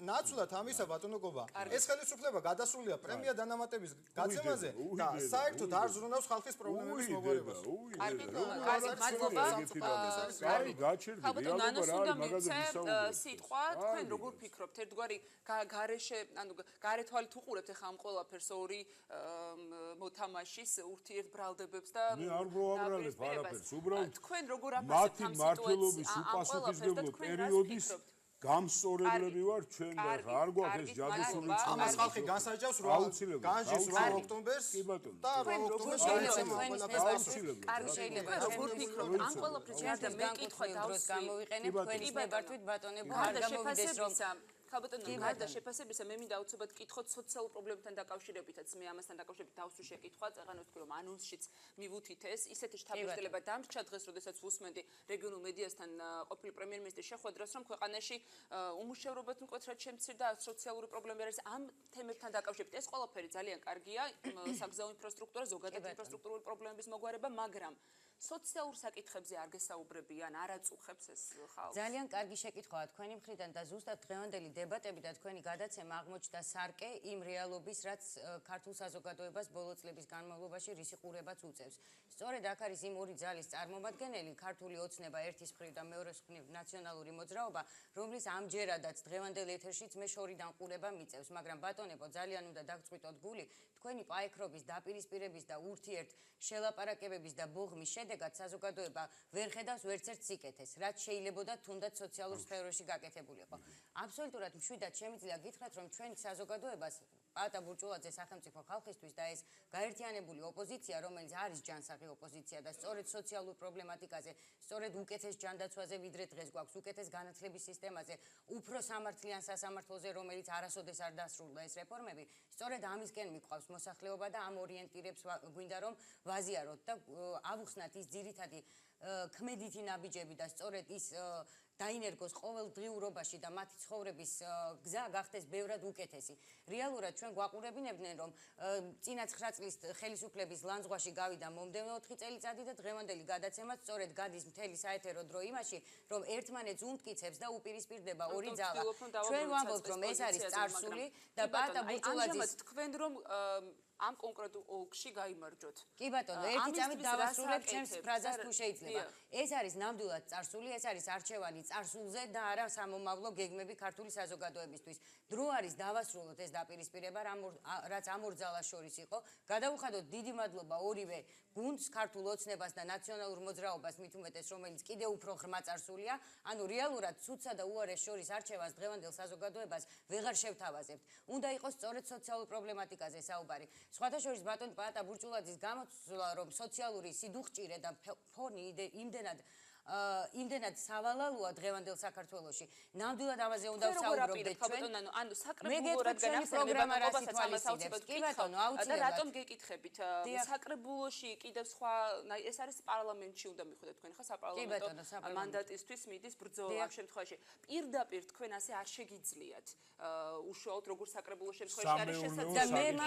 ნაცვლად ამისა ბატონო გობა, ეს ხელისუფლება გადასულია პრემია დანამატების გაცემაზე და საერთოდ არ ზრუნავს ხალხის პრობლემების მოგვარებას. სიტყვა თქვენ როგორ ფიქრობთ, ერთგვარი გარეშე, ანუ გარეთვალით უყურებთ ახლა ამ ყველაფერს ორი მოთამაშის ურთიერთბრალდებებს და მე არ გვაუბრალებ არაფერს, უბრალოდ თქვენ როგორ აფასებთ ამ მართლობის უპასუხისმგებლო პერიოდის გამსწორებლები ვარ ჩვენ და არ გვაქვს ეს ჯადოსნური ამას ხალხი განსაჯავს 8 ოქტომბერს და 8 ოქტომბერს შეიძლება როგორ ფიქრობთ ამ ყველაფერს ჯერ მე კითხვა გამოვიყენებ თქვენი მებართვით ბატონებო არ გამოვიდეს რომ ხალბატონო, გარდა შეფასებისა, მე მინდა უცებად კითხოთ სოციალურ პრობლემებთან დაკავშირებითაც. მე ამასთან დაკავშირებით დავსვი შეკითხვა, წეღანოს თქვი რომ ანონსშიც მივუთით ეს, ისეთი შთაბეჭდილება დამრჩა დღეს, როდესაც ვუსმენდი რეგიონულ მედიასთან ყოფილი პრემიერ-მინისტრის შეხვედრას, რომ ქვეყანაში უმუშევრობათ მკვეთრად შემცირდა სოციალური პრობლემები არის ამ თემებთან დაკავშირებით. ეს ყველაფერი ძალიან კარგია, საგზაო ინფრასტრუქტურა, ზოგადად ინფრასტრუქტურული პრობლემების მოგვარება, მაგრამ სოციალურ საკითხებზე არ გესაუბრებიან, არ აწუხებს ეს ხალხს? ძალიან კარგი შეკითხვაა თქვენი მხრიდან და ზუსტად დღევანდელი დებატები და თქვენი გადაცემა აღმოჩნდა სარკე იმ რეალობის, რაც ქართულ საზოგადოებას ბოლო წლების განმავლობაში რისი ყურებაც უწევს. სწორედ აქ არის იმ ორი ძალის წარმომადგენელი, ქართული ოცნება ერთის მხრივ და მეორეს მხრივ ნაციონალური მოძრაობა, რომლის ამჯერადაც დღევანდელ ეთერშიც მე შორიდან ყურება მიწევს, მაგრამ ბატონებო, ძალიან უნდა დაგწყვიტოთ გული, თქვენი პაექრობის, დაპირისპირების და ურთიერთ შელაპარაკებების და ბოღმის შედეგად საზოგადოება ვერ ხედავს ვერცერთ სიკეთეს, რაც შეიძლებოდა თუნდაც სოციალურ სფეროში გაკეთებულიყო. აბსოლუტურად მშვიდად შემიძლია გითხრათ, რომ ჩვენ საზოგადოებას პაატა ბურჭულაძე სახელმწიფო ხალხისთვის და ეს გაერთიანებული ოპოზიცია, რომელიც არის ჯანსაღი ოპოზიცია და სწორედ სოციალურ პრობლემატიკაზე, სწორედ უკეთეს ჯანდაცვაზე, ვიდრე დღეს გვაქვს, უკეთეს განათლების სისტემაზე, უფრო სამართლიან სასამართლოზე, რომელიც არასოდეს არ დასრულდა ეს რეფორმები, სწორედ ამისკენ მიყვავს მოსახლეობა და ამ ორიენტირებს გვინდა რომ ვაზიაროთ და ავუხსნათ ის ძირითადი ქმედითი ნაბიჯები და სწორედ ის დაინერგოს ყოველდღიურობაში და მათი ცხოვრების გზა გახდეს ბევრად უკეთესი. რეალურად ჩვენ გვაყურებინებდნენ, რომ წინა 9 წლის ხელისუფლების ლანძღვაში გავიდა მომდევნო 4 წელიწადი და დღევანდელი გადაცემაც სწორედ გადის მთელი საეთერო დრო იმაში, რომ ერთმანეთს უმტკიცებს და უპირისპირდება ორი ძალა. ჩვენ ვამბობთ, რომ ეს არის წარსული და პაატა ბურჭულაძის თქვენ რომ ამ კონკრეტულ ოლქში გაიმარჯვოთ. კი ბატონო, ერთი წამით დავასრულებ ჩემს ფრაზას თუ შეიძლება. ეს არის ნამდვილად წარსული, ეს არის არჩევანი წარსულზე და არა სამომავლო გეგმები ქართული საზოგადოებისთვის. დრო არის დავასრულოთ ეს დაპირისპირება, რაც ამ ორ ძალას შორის იყო. გადავუხადოთ დიდი მადლობა ორივე გუნდს, ქართულ ოცნებას და ნაციონალურ მოძრაობას, მით უმეტეს, რომელიც კიდევ უფრო ღრმა წარსულია. ანუ რეალურად ცუდსა და უარეს შორის არჩევას დღევანდელ საზოგადოებას ვეღარ შევთავაზებთ. უნდა იყოს სწორედ სოციალურ პრობლემატიკაზე საუბარი. სხვათა შორის ბატონ პაატა ბურჭულაძის გამოცვლა, რომ სოციალური სიდუხჭირე და ფონი იმდენად სავალალოა დღევანდელ საქართველოში. ნამდვილად ამაზე უნდა ვსაუბრობდეთ ჩვენ. ანუ საკრებულო რადგან პროგრამა რას ითვალისწინებს? კი ბატონო, და რატომ გეკითხებით? საკრებულოში კიდევ სხვა, ეს არის პარლამენტში უნდა მიხვდეთ თქვენ ხა საპარლამენტო მანდატისთვის მიდის ბრძოლა ამ შემთხვევაში. პირდაპირ თქვენ ასე არ შეგიძლიათ უშუალოდ როგორ საკრებულო შემთხვევაში არის შესაძლებელი.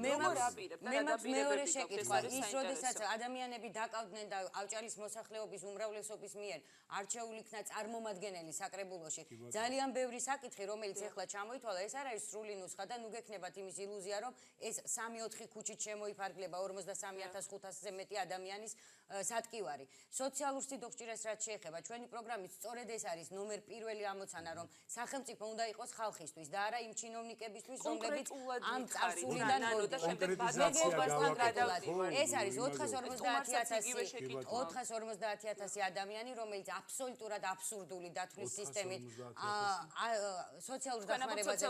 მე მაქვს მეორე შეკითხვა, ის როდესაც ადამიანები დაკავდნენ და ავჭალის მოსახლეობის უმრავლესობის მიერ არჩეული იქნა წარმომადგენელი საკრებულოში. ძალიან ბევრი საკითხი, რომელიც ეხლა ჩამოითვალა, ეს არ არის სრული ნუსხა და ნუ გექნებათ იმის ილუზია, რომ ეს 3-4 ქუჩით შემოიფარგლება 43500-ზე მეტი ადამიანის სატკივარი. სოციალურ სიდუხჭირეს რაც შეეხება, ჩვენი პროგრამით სწორედ ეს არის ნომერ პირველი ამოცანა, რომ სახელმწიფო უნდა იყოს ხალხისთვის და არა იმ ჩინოვნიკებისთვის, რომლებიც ამ წარსულიდან ეს არის 450,000 ადამიანი, რომელიც აბსოლუტურად აბსურდული დათვლის სისტემით სოციალურ დახმარებაზე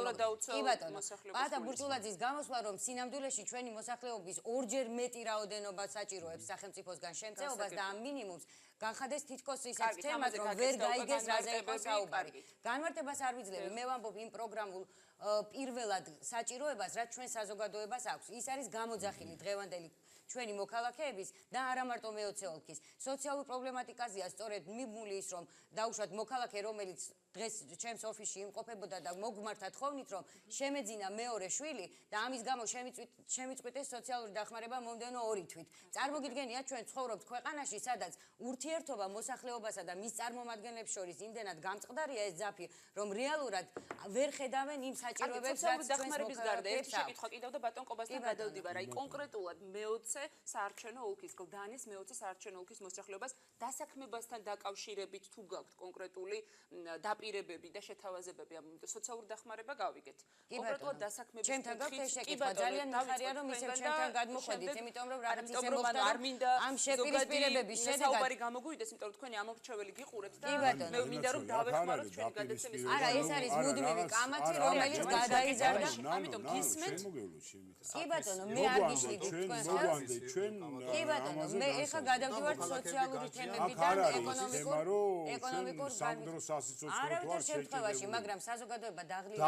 კი ბატონო, პაატა ბურჭულაძის გამოსვლა, რომ სინამდვილეში ჩვენი მოსახლეობის ორჯერ მეტი რაოდენობა საჭიროებს სახელმწიფოსგან შემწეობას და ამ მინიმუმს განხადეს თითქოს ისეთ თემად, რომ ვერ გაიგეს რაზე იყო საუბარი. განმარტებას არ ვიძლევი, მე ვამბობ იმ პროგრამულ პირველად საჭიროებას, რაც ჩვენ საზოგადოებას აქვს. ის არის გამოძახილი დღევანდელი ჩვენი მოქალაქეების და არა მარტო მეოცე ოლქის. სოციალურ პრობლემატიკაზეა სწორედ მიბმული ის, რომ დაუშვათ მოქალაქე, რომელიც დღეს ჩემს ოფისში იმყოფებოდა და მოგმართა თხოვნით, რომ შემეძინა მეორე შვილი და ამის გამო შემიწყვიტეს სოციალური დახმარება მომდევნო 2 თვით. წარმოგიდგენიათ, ჩვენ ცხოვრობთ ქვეყანაში, სადაც ურთიერთობა მოსახლეობასა და მის წარმომადგენლებს შორის იმდენად გამწყდარია ეს ძაფი, რომ რეალურად ვერ ხედავენ იმ საჭიროებებს, რაც დახმარების გარდა ერთი შეკითხვა კიდევ და ბატონ კობასთან გადავდივარ. აი კონკრეტულად მეოცე საარჩევნო ოლქის, გლდანის მეოცე საარჩევნო ოლქის მოსახლეობას დასაქმებასთან დაკავშირებით თუ გაქვთ კონკრეტული დაპირებები და შეთავაზებები ამ სოციალურ დახმარება გავიგეთ. კონკრეტულად დასაქმების ჩემთან გაქვთ ეს შეკითხვა, ძალიან მიხარია რომ ისევ ჩემთან გადმოხვედით, იმიტომ რომ რაღაც ისე მოხდა არ მინდა ამ შეპირისპირებების შედეგად საუბარი გამოგვივიდეს, იმიტომ რომ თქვენი ამორჩეველი გიყურებთ და მე მინდა რომ დავეხმაროთ ჩვენი გადაცემის. არა, ეს არის მუდმივი კამათი, რომელიც გადაიზარდა. ამიტომ გისმენთ. კი ბატონო, მე არ გიშლით თქვენ. კი ბატონო, მე ეხლა გადავდივართ სოციალური თემებიდან ეკონომიკურ სამდრო სასიცოცხლო არავითარ შემთხვევაში, მაგრამ საზოგადოება დაღლილია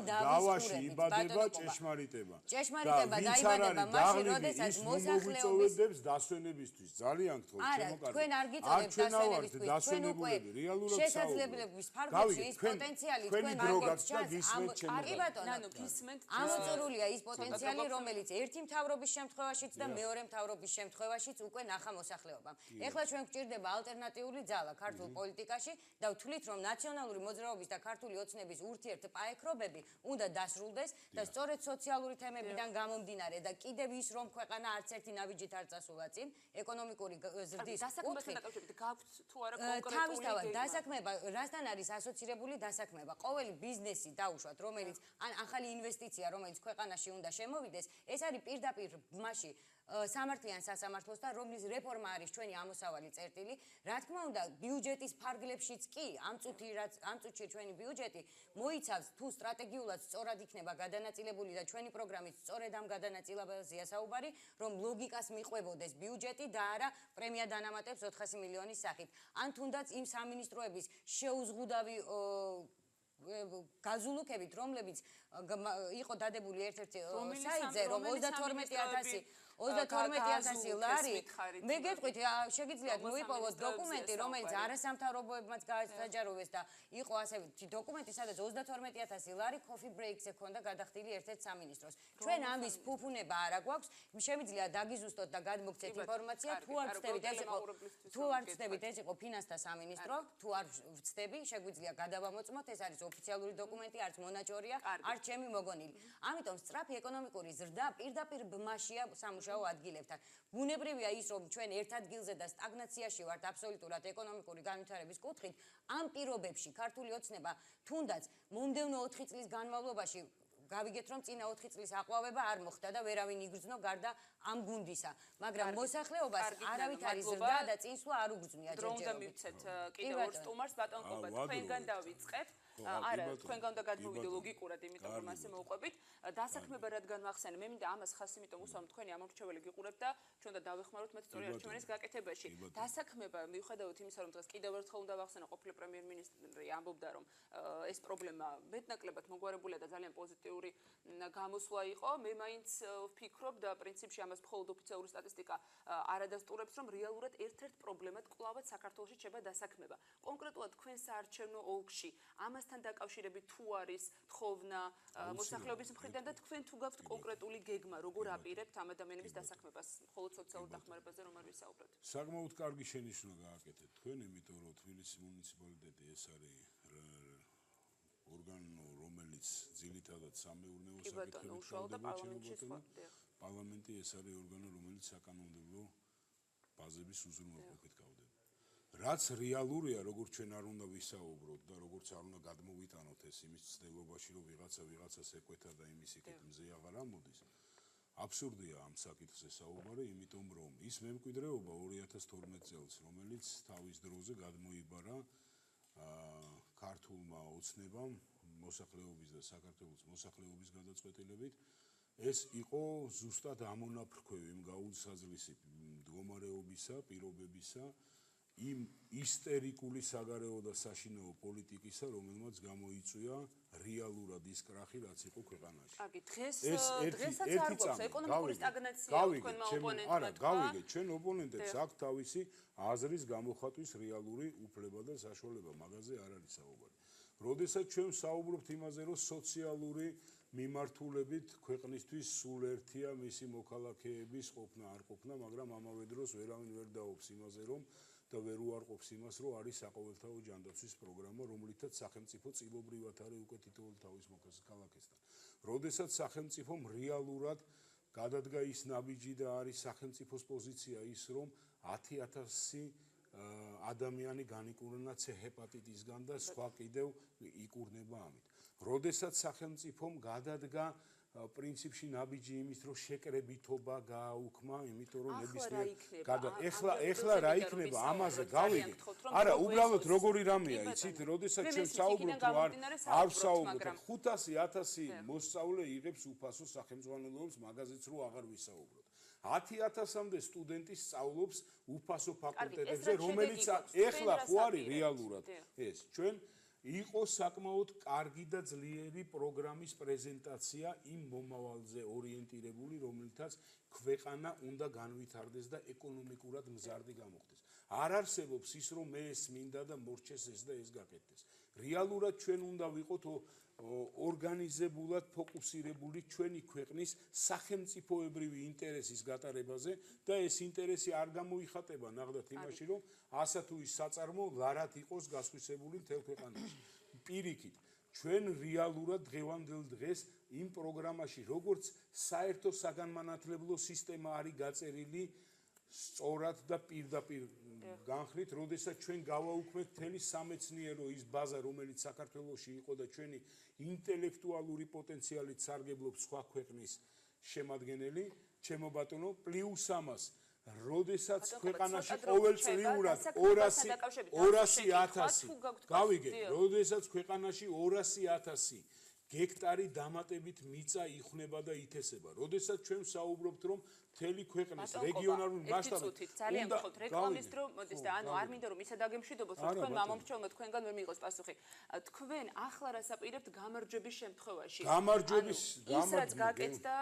დავაში იბადება ჭეშმარიტება. ჭეშმარიტება დაიბადება მაშინ, როდესაც მოსახლეობის დასვენებისთვის ძალიან გთხოვთ, შემოკარგეთ. თქვენ არ გიწოდეთ დასვენებისთვის, თქვენ უკვე შესაძლებლობის ფარგლებში ის პოტენციალი თქვენ მაგებს ჩანს. კი ბატონო, ამოწურულია ის პოტენციალი, რომელიც ერთი მთავრობის შემთხვევაშიც და მეორე მთავრობის შემთხვევაშიც უკვე ნახა მოსახლეობამ. ეხლა ჩვენ გვჭირდება ალტერნატიული ძალა ქართულ პოლიტიკაში და ვთვლით, რომ ნაციონალური მოძრაობის და ქართული ოცნების ურთიერთპაექრობები უნდა დასრულდეს და სწორედ სოციალური თემებიდან გამომდინარე და კიდევ ის, რომ ქვეყანა არც ერთი ნაბიჯით არ წასულა წინ ეკონომიკური ზრდის დასაქმებასთან დაკავშირებით გაქვთ თუ არა კონკრეტული თავისთავად დასაქმება, რასთან არის ასოცირებული დასაქმება? ყოველი ბიზნესი დაუშვათ, რომელიც ან ახალი ინვესტიცია, რომელიც ქვეყანაში უნდა შემოვიდეს, ეს არის პირდაპირ მასში სამართლიან სასამართლოსთან, რომლის რეფორმა არის ჩვენი ამოსავალი წერტილი. რა თქმა უნდა, ბიუჯეტის ფარგლებშიც კი, ამ წუთში ჩვენი ბიუჯეტი მოიცავს თუ სტრატეგიულად სწორად იქნება გადანაწილებული და ჩვენი პროგრამით სწორედ ამ გადანაწილებაზეა საუბარი, რომ ლოგიკას მიყვებოდეს ბიუჯეტი და არა პრემია დანამატებს 400 მილიონის სახით. ან თუნდაც იმ სამინისტროების შეუზღუდავი გაზულუქებით, რომლებიც იყო დადებული ერთ-ერთი საიტზე, რომ 32,000 ლარი. მე გეტყვით, შეგიძლიათ მოიპოვოთ დოკუმენტი, რომელიც არასამთავრობოებმაც გააჯაროვეს და იყო ასევე დოკუმენტი, სადაც 32,000 ლარი coffee breaks-ზე ქონდა გადახდილი ერთ-ერთ სამინისტროს. ჩვენ ამის ფუფუნება არ აგვაქვს, შემიძლია დაგიზუსტოთ და გადმოგცეთ ინფორმაცია, თუ არ ვცდებით, ეს იყო ფინანსთა სამინისტრო, თუ არ ვცდები, შეგვიძლია გადავამოწმოთ, ეს არის ოფიციალური დოკუმენტი, არც მონაჭორია, არც ჩემი მოგონილი. ამიტომ სწრაფი ეკონომიკური ზრდა პირდაპირ ბმაშია სამუშაო ადგილებთან. ბუნებრივია ის, რომ ჩვენ ერთ ადგილზე და სტაგნაციაში ვართ აბსოლუტურად ეკონომიკური განვითარების კუთხით, ამ პირობებში ქართული ოცნება თუნდაც მომდევნო 4 წლის განმავლობაში გავიგეთ, რომ წინა 4 წლის აყვავება არ მოხდა და ვერავინ იგრძნო გარდა ამ გუნდისა, მაგრამ მოსახლეობას არავით არის ზრდა და წინსვლა არ უგრძნია ჯერჯერობით. დროუნდა მივცეთ კიდევ ორ სტუმარს, ბატონ კობა, თქვენგან დავიწყებ. არა, თქვენგან უნდა გადმოვიდე ლოგიკურად, იმიტომ რომ ასე მოვყვებით. დასაქმება რადგან ვახსენე, მე მინდა ამას ხას იმიტომ უსვამ, თქვენი ამორჩეველი გიყურებთ და ჩვენ უნდა დავეხმაროთ მათ სწორი არჩევანის გაკეთებაში. დასაქმება მიუხედავად იმისა, რომ დღეს კიდევ ერთხელ უნდა ვახსენო, ყოფილი პრემიერ-მინისტრი ამბობდა, რომ ეს პრობლემა მეტნაკლებად მოგვარებულია და ძალიან პოზიტიური გამოსვლა იყო. მე მაინც ვფიქრობ და პრინციპში ამას მხოლოდ ოფიციალური სტატისტიკა არ ადასტურებს, რომ რეალურად ერთ-ერთ პრობლემად კვლავაც საქართველოში შეება დასაქმება. კონკრეტულად თქვენ საარჩევნო ოლქში ამასთან დაკავშირებით თუ არის თხოვნა მოსახლეობის მხრიდან და თქვენ თუ გაქვთ კონკრეტული გეგმა, როგორ აპირებთ ამ ადამიანების დასაქმებას, მხოლოდ სოციალურ დახმარებაზე რომ არ ვისაუბროთ. საკმაოდ კარგი შენიშვნა გააკეთეთ თქვენ, იმიტომ რომ თბილისის მუნიციპალიტეტი ეს არის ორგანო, რომელიც ძირითადად სამეურნეო საკითხებით ხელმძღვანელობს. პარლამენტი ეს არის ორგანო, რომელიც საკანონმდებლო ბაზების უზრუნველყოფით გავდება. რაც რეალურია, როგორც ჩვენ არ უნდა ვისაუბროთ და როგორც არ უნდა გადმოვიტანოთ ეს იმის ცდილობაში, რომ ვიღაცას ეკვეთა და იმის იქით მზე აღარ ამოდის. აბსურდია ამ საკითხზე საუბარი, იმიტომ რომ ის მემკვიდრეობა 2012 წელს, რომელიც თავის დროზე გადმოიბარა ქართულმა ოცნებამ მოსახლეობის და საქართველოს მოსახლეობის გადაწყვეტილებით, ეს იყო ზუსტად ამონაფრქვევი იმ გაუძლისი მდგომარეობისა, პირობებისა, იმ ისტერიკული საგარეო და საშინაო პოლიტიკისა, რომელმაც გამოიწვია რეალურად ის კრახი, რაც იყო ქვეყანაში. კარგი, დღესაც არ გვაქვს ეკონომიკური სტაგნაცია თქვენმა ოპონენტებმა. არა, გავიგეთ, ჩვენ ოპონენტებს აქვს თავისი აზრის გამოხატვის რეალური უფლება და საშუალება, მაგაზე არ არის საუბარი. როდესაც ჩვენ ვსაუბრობთ იმაზე, რომ სოციალური მიმართულებით ქვეყნისთვის სულ ერთია მისი მოქალაქეების ყოფნა არ ყოფნა, მაგრამ ამავე დროს ვერავინ ვერ დაობს იმაზე, რომ და ვერ უარყოფს იმას, რომ არის საყოველთაო ჯანდაცვის პროგრამა, რომლითაც სახელმწიფო წილობრივად არის უკვე თითოეულ თავის მოქალაქესთან. როდესაც სახელმწიფომ რეალურად გადადგა ის ნაბიჯი და არის სახელმწიფოს პოზიცია ის, რომ 10,000 ადამიანი განიკურნა C ჰეპატიტისგან და სხვა კიდევ იკურნება ამით. როდესაც სახელმწიფომ გადადგა პრინციპში ნაბიჯი იმის, რომ შეკრებითობა გააუქმა, იმიტომ რომ ნებისმიერ ეხლა რა იქნება ამაზე გავიგეთ. არა, უბრალოდ როგორი რამეა, იცით, როდესაც ჩვენ საუბრობთ, არ ვსაუბრობთ, 500,000 მოსწავლე იღებს უფასო სახელმძღვანელოებს, მაგაზეც რო აღარ ვისაუბროთ. 10,000-მდე სტუდენტი სწავლობს უფასო ფაკულტეტებზე, რომელიც ეხლა ხო არის რეალურად ეს. ჩვენ იყო საკმაოდ კარგი და ძლიერი პროგრამის პრეზენტაცია იმ მომავალზე ორიენტირებული, რომელთაც ქვეყანა უნდა განვითარდეს და ეკონომიკურად მზარდი გამოხდეს. არ არსებობს ის, რომ მე ეს მინდა და მორჩეს ეს და ეს გაკეთდეს. რეალურად ჩვენ უნდა ვიყოთ ორგანიზებულად ფოკუსირებული ჩვენი ქვეყნის სახელმწიფოებრივი ინტერესის გატარებაზე და ეს ინტერესი არ გამოიხატება ნახდათ იმაში, რომ ასა თუ ის საწარმო ლარად იყოს გასხვისებული მთელ ქვეყანაში. პირიქით, ჩვენ რეალურად დღევანდელ დღეს იმ პროგრამაში, როგორც საერთო საგანმანათლებლო სისტემა არის გაწერილი სწორად და პირდაპირ განხრით, როდესაც ჩვენ გავაუქმეთ მთელი სამეცნიერო ის ბაზა, რომელიც საქართველოში იყო და ჩვენი ინტელექტუალური პოტენციალით სარგებლობს სხვა ქვეყნის შემადგენელი, ჩემო ბატონო, პლუს ამას, როდესაც ქვეყანაში ყოველწლიურად 200,000 გავიგე, როდესაც ქვეყანაში 200,000 გექტარი დამატებით მიწა იხნება და ითესება. როდესაც ჩვენ საუბრობთ, რომ მთელი ქვეყნის რეგიონალური მასშტაბით ძალიან გიხოთ რეკლამის დრო, მოდის და ანუ არ მინდა რომ ისე დაგემშვიდობოთ, რომ თქვენ მამომრჩევლმა თქვენგან ვერ მიიღოს პასუხი. თქვენ ახლა რასაპირებთ გამარჯვების შემთხვევაში? გამარჯვების გაკეთდა,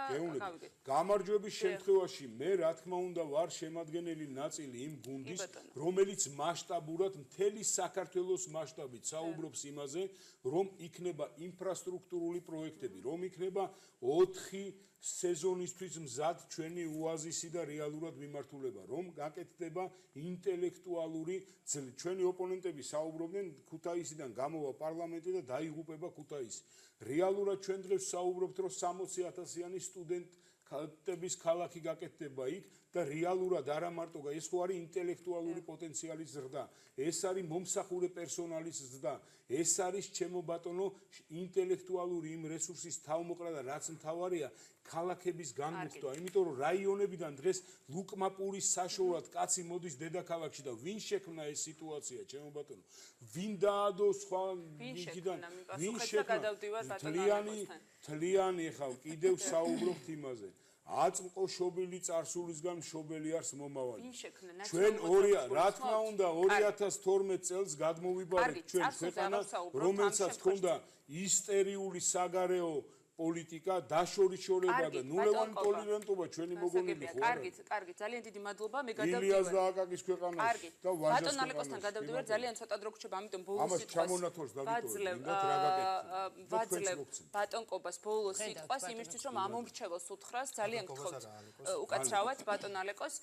გამარჯვების შემთხვევაში მე რა თქმა უნდა ვარ შემადგენელი ნაწილი იმ გუნდის, რომელიც მასშტაბურად მთელი საქართველოს მასშტაბით საუბრობს იმაზე, რომ იქნება ინფრასტრუქტურული პროექტები, რომ იქნება 4 სეზონისთვის მზად ჩვენი ოაზისი და რეალურად მიმართულება, რომ გაკეთდება ინტელექტუალური ჩვენი ოპონენტები საუბრობდნენ ქუთაისიდან გამოვა პარლამენტი და დაიღუპება ქუთაისი. რეალურად ჩვენ დღეს საუბრობთ, რომ 60,000-იანი სტუდენტების ქალაქი გაკეთდება იქ და რეალურად არა მარტო ეს ხო არის ინტელექტუალური პოტენციალის ზრდა, ეს არის მომსახურე პერსონალის ზრდა, ეს არის ჩემო ბატონო ინტელექტუალური იმ რესურსის თავმოყრა და რაც მთავარია ქალაქების განმუხტვა, იმიტომ რომ რაიონებიდან დღეს ლუკმაპურის საშუალად კაცი მოდის დედაქალაქში და ვინ შექმნა ეს სიტუაცია, ჩემო ბატონო? ვინ დაადო სხვა იქიდან? ვინ შექმნა? თლიანი ხავ კიდევ საუბრობთ იმაზე. აწმყოშობილი წარსულისგან მშობელი არს მომავალი. ჩვენ რა თქმა უნდა 2012 წელს გადმოვიბარეთ ჩვენ ქვეყანას, რომელსაც ჰქონდა ისტერიული საგარეო პოლიტიკა, დაშორიშორება და ნულევანი ტოლერანტობა ჩვენი მოგონილი ხო? კარგი, ძალიან დიდი მადლობა. მე გადავდივარ. ილიას და აკაკის ქვეყანაში და ვაჟას ბატონ ალეკოსთან გადავდივარ, ძალიან ცოტა დრო გრჩება, ამიტომ ბოლოს ამას ჩამონათვალს დავიტოვებ, ვაძლევ ბატონ კობას ბოლოს სიტყვას იმისთვის, რომ ამომრჩეველს უთხრას, ძალიან გთხოვთ უკაცრავად ბატონ ალეკოს,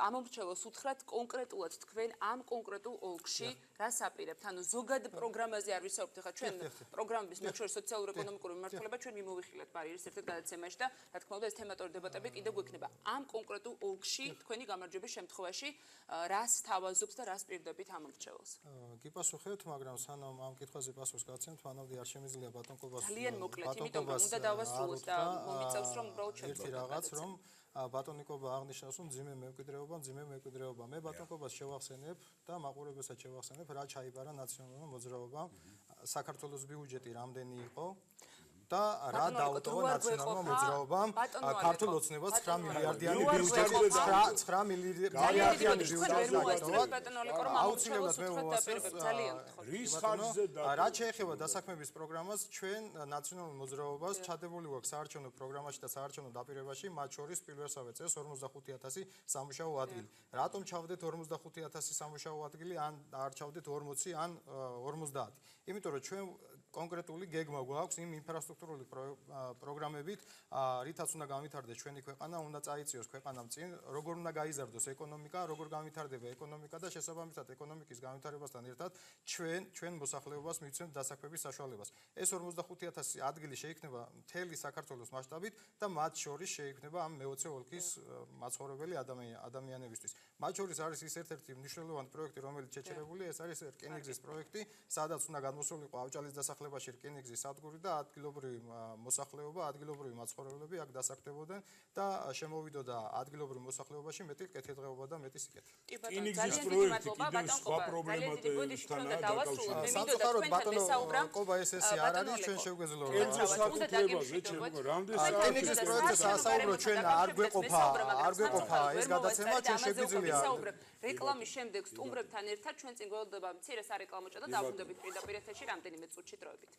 ამომრჩეველს უთხრათ კონკრეტულად თქვენ ამ კონკრეტულ ოლქში რას აპირებთ? ანუ ზოგად პროგრამაზე არ ვისაუბრთ, ხა ჩვენ პროგრამების მათ შორის სოციალურ-ეკონომიკური მიმართულება ჩვენ მიმოვიხილეთ ბარიერის ერთ-ერთ გადაცემაში და რა თქმა უნდა ეს თემატური დებატები კიდევ გვექნება. ამ კონკრეტულ ოლქში თქვენი გამარჯვების შემთხვევაში რას თავაზობს და რას პირდებით ამომრჩეველს? გიპასუხებთ, მაგრამ სანამ ამ კითხვაზე პასუხს გაცემთ, მანამდე არ შემიძლია ბატონ კობას ძალიან მოკლედ, იმიტომ რომ უნდა დავასრულოთ და მომიწევს რომ უბრალოდ ერთი რაღაც რომ ბატონ ნიკობა აღნიშნავს, რომ მძიმე მემკვიდრეობა. მე ბატონ კობას შევახსენებ და მაყურებელსაც შევახსენებ, რა ჩაიბარა ნაციონალურმა მოძრაობამ, საქართველოს ბიუჯეტი რამდენი იყო და რა დაუტოვა ნაციონალურმა მოძრაობამ ქართულ ოცნებას 9 მილიარდიანი ბიუჯეტი 9 მილიარდიანი ბიუჯეტი აუცილებლად მე ვუვასებ რის ხარჯზე რა შეეხება დასაქმების პროგრამას ჩვენ ნაციონალურ მოძრაობას ჩადებული გვაქვს საარჩევნო პროგრამაში და საარჩევნო დაპირებაში მათ შორის პირველსავე წელს 45,000 სამუშაო ადგილი. რატომ ჩავდეთ 45,000 სამუშაო ადგილი ან არ ჩავდეთ 40 ან 50? იმიტომ რომ ჩვენ კონკრეტული გეგმა გვაქვს იმ ინფრასტრუქტურული პროგრამებით, რითაც უნდა განვითარდეს ჩვენი ქვეყანა, უნდა წაიწიოს ქვეყანამ წინ, როგორ უნდა გაიზარდოს ეკონომიკა, როგორ განვითარდება ეკონომიკა და შესაბამისად ეკონომიკის განვითარებასთან ერთად ჩვენ მოსახლეობას მივცემთ დასაქმების საშუალებას. ეს 45,000 ადგილი შეიქმნება მთელი საქართველოს მასშტაბით და მათ შორის შეიქმნება ამ მე-20 ოლქის მაცხოვრებელი ადამიანებისთვის. მათ შორის არის ის ერთ-ერთი მნიშვნელოვანი პროექტი, რომელიც შეჩერებულია, ეს არის რკინიგზის პროექტი, სადაც უნდა გადმოსულიყო ავჭალის დასახელება დასახლებაში რკინიგზის სადგური და ადგილობრივი მოსახლეობა, ადგილობრივი მაცხოვრებლები აქ დასახლდებოდნენ და შემოვიდოდა ადგილობრივ მოსახლეობაში მეტი კეთილდღეობა და მეტი სიკეთე. კი ბატონო, ძალიან დიდი მადლობა ბატონო. ძალიან დიდი ბოდიშთან დავასრულოთ. მე მინდოდა თქვენთან ვესაუბრам. კობა ესესი არ არის ჩვენ შეგვეძლო. უნდა დაგემშვიდობოთ. რკინიგზის პროექტზე სასაუბრო ჩვენ არ გვეყოფა ეს გადაცემა ჩვენ შეგვიძლია. რეკლამის შემდეგ სტუმრებთან ერთად ჩვენ წინ გველოდება მცირე სარეკლამო ჭრა და დავბრუნდებით პირდაპირ ეთერში რამდენიმე წუთში დროებით.